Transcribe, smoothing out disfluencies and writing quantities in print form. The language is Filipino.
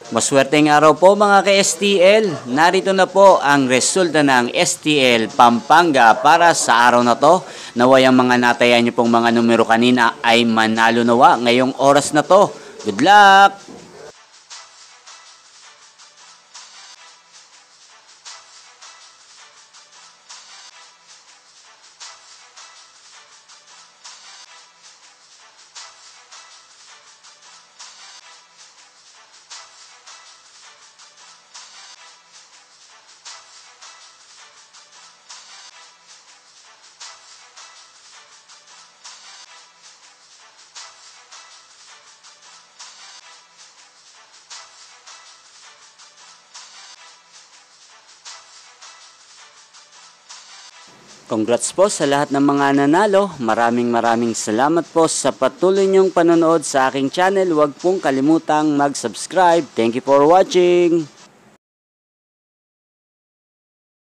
Maswerteng araw po mga ka-STL. Narito na po ang resulta ng STL Pampanga para sa araw na to. Naway ang mga natayan niyo pong mga numero kanina ay manalo nawa ngayong oras na to. Good luck! Congrats po sa lahat ng mga nanalo. Maraming salamat po sa patuloy niyong panonood sa aking channel. Huwag pong kalimutang mag-subscribe. Thank you for watching.